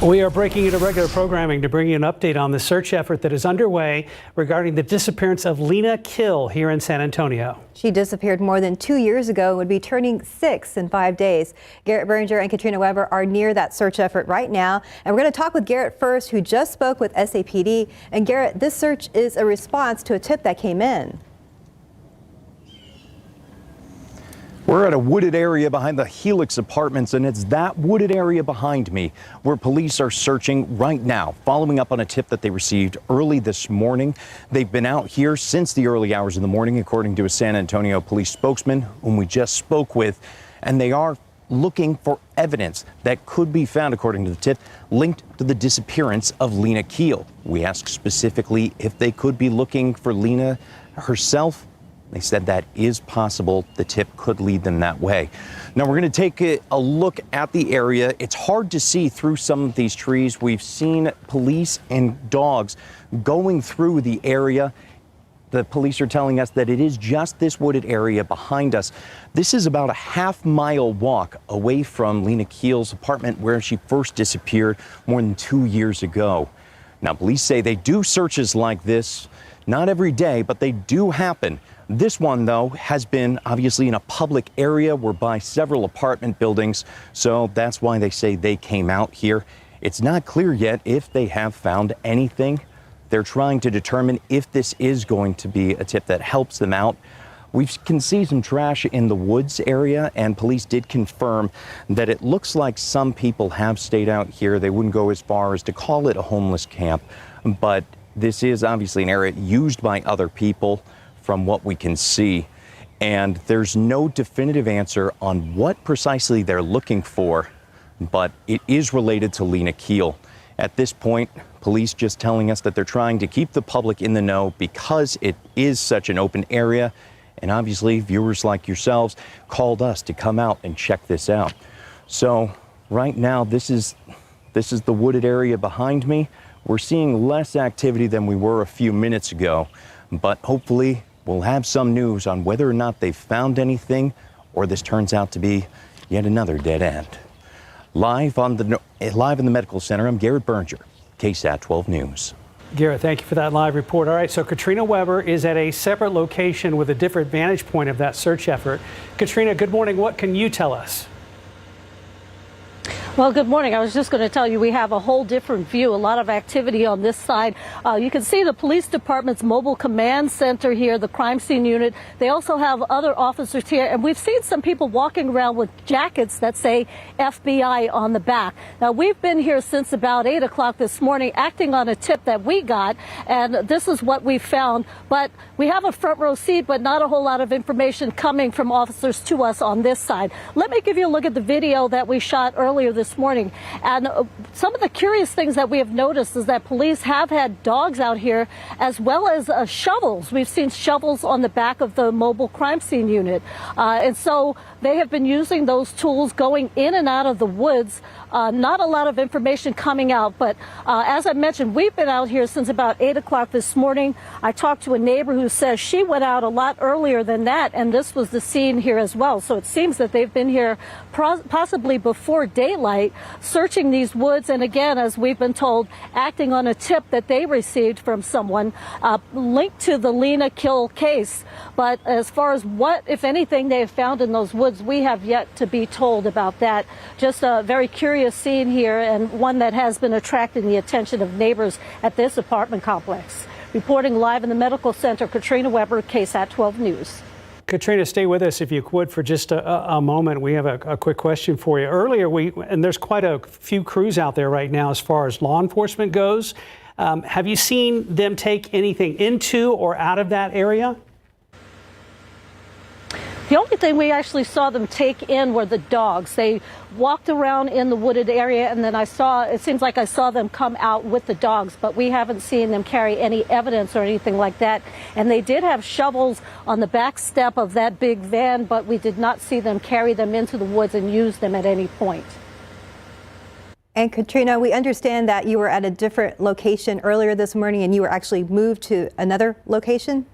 We are breaking into regular programming to bring you an update on the search effort that is underway regarding the disappearance of Lina Khil here in San Antonio. She disappeared more than 2 years ago and would be turning 6 in 5 days. Garrett Berger and Katrina Weber are near that search effort right now. And we're going to talk with Garrett first, who just spoke with SAPD. And Garrett, this search is a response to a tip that came in. We're at a wooded area behind the Helix Apartments, and it's that wooded area behind me where police are searching right now, following up on a tip that they received early this morning. They've been out here since the early hours of the morning, according to a San Antonio police spokesman whom we just spoke with, and they are looking for evidence that could be found, according to the tip, linked to the disappearance of Lina Khil. We asked specifically if they could be looking for Lina herself. They said that is possible. The tip could lead them that way. Now we're going to take a look at the area. It's hard to see through some of these trees. We've seen police and dogs going through the area. The police are telling us that it is just this wooded area behind us. This is about a half-mile walk away from Lina Khil's apartment where she first disappeared more than 2 years ago. Now police say they do searches like this, not every day, but they do happen. This one, though, has been obviously in a public area. We're by several apartment buildings, so that's why they say they came out here. It's not clear yet if they have found anything. They're trying to determine if this is going to be a tip that helps them out. We can see some trash in the woods area, and police did confirm that it looks like some people have stayed out here. They wouldn't go as far as to call it a homeless camp, but this is obviously an area used by other people, from what we can see, and there's no definitive answer on what precisely they're looking for, but it is related to Lina Khil. At this point, police just telling us that they're trying to keep the public in the know because it is such an open area, and obviously viewers like yourselves called us to come out and check this out. So right now, this is the wooded area behind me. We're seeing less activity than we were a few minutes ago, but hopefully we'll have some news on whether or not they've found anything, or this turns out to be yet another dead end. Live in the medical center, I'm Garrett Berger, KSAT 12 News. Garrett, thank you for that live report. All right, so Katrina Weber is at a separate location with a different vantage point of that search effort. Katrina, good morning. What can you tell us? Well, good morning. I was just going to tell you we have a whole different view, a lot of activity on this side. You can see the police department's mobile command center here, the crime scene unit. They also have other officers here, and we've seen some people walking around with jackets that say FBI on the back. Now, we've been here since about 8 o'clock this morning acting on a tip that we got, and this is what we found. But we have a front row seat, but not a whole lot of information coming from officers to us on this side. Let me give you a look at the video that we shot earlier this morning. And some of the curious things that we have noticed is that police have had dogs out here as well as shovels. We've seen shovels on the back of the mobile crime scene unit. And so they have been using those tools going in and out of the woods. Not a lot of information coming out, but as I mentioned, we've been out here since about 8 o'clock this morning. I talked to a neighbor who says she went out a lot earlier than that, and this was the scene here as well. So it seems that they've been here possibly before daylight, searching these woods, and again, as we've been told, acting on a tip that they received from someone linked to the Lina Khil case. But as far as what, if anything, they have found in those woods, we have yet to be told about that. Just a very curious scene here, and one that has been attracting the attention of neighbors at this apartment complex. Reporting live in the medical center, Katrina Weber, KSAT 12 News. Katrina, stay with us if you would for just a moment. We have a quick question for you. Earlier, and there's quite a few crews out there right now as far as law enforcement goes. Have you seen them take anything into or out of that area? The only thing we actually saw them take in were the dogs. They walked around in the wooded area, and then it seems like I saw them come out with the dogs, but we haven't seen them carry any evidence or anything like that. And they did have shovels on the back step of that big van, but we did not see them carry them into the woods and use them at any point. And Katrina, we understand that you were at a different location earlier this morning and you were actually moved to another location?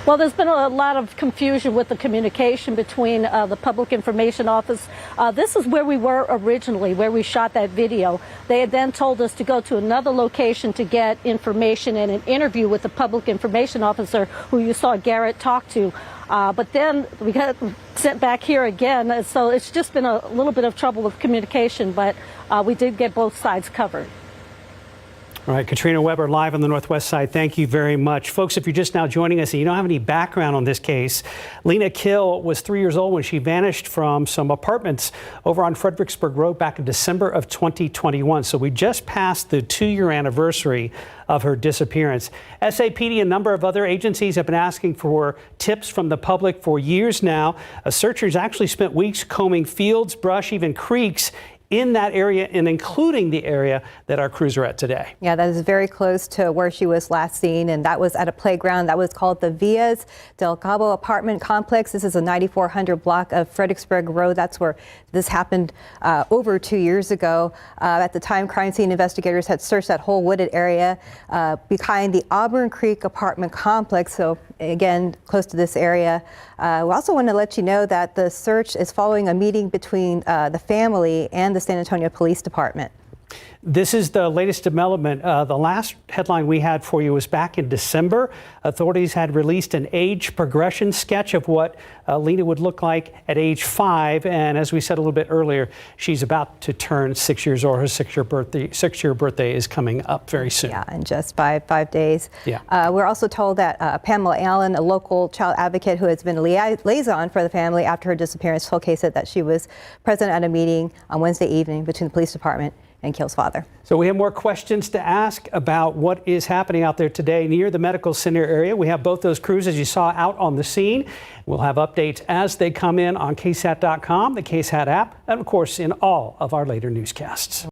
Well, there's been a lot of confusion with the communication between the Public Information Office. This is where we were originally, where we shot that video. They had then told us to go to another location to get information and an interview with the Public Information Officer who you saw Garrett talk to. But then we got sent back here again. So it's just been a little bit of trouble with communication, but we did get both sides covered. All right, Katrina Weber live on the Northwest Side. Thank you very much. Folks, if you're just now joining us and you don't have any background on this case, Lina Khil was 3 years old when she vanished from some apartments over on Fredericksburg Road back in December of 2021. So we just passed the 2-year anniversary of her disappearance. SAPD and a number of other agencies have been asking for tips from the public for years now. Searchers actually spent weeks combing fields, brush, even creeks in that area, and including the area that our crews are at today. Yeah, that is very close to where she was last seen, and that was at a playground that was called the Villas del Cabo apartment complex. This is a 9400 block of Fredericksburg Road. That's where this happened over 2 years ago. At the time, crime scene investigators had searched that whole wooded area behind the Auburn Creek apartment complex. So again, close to this area. We also want to let you know that the search is following a meeting between the family and the San Antonio Police Department. This is the latest development. The last headline we had for you was back in December. Authorities had released an age progression sketch of what Lina would look like at age 5. And as we said a little bit earlier, she's about to turn 6 years old. Her 6-year birthday is coming up very soon. Yeah, in just five days. Yeah. We're also told that Pamela Allen, a local child advocate who has been a liaison for the family after her disappearance, told KSAT that she was present at a meeting on Wednesday evening between the police department and Khil's father. So we have more questions to ask about what is happening out there today near the medical center area. We have both those crews, as you saw, out on the scene. We'll have updates as they come in on KSAT.com, the KSAT app, and of course in all of our later newscasts.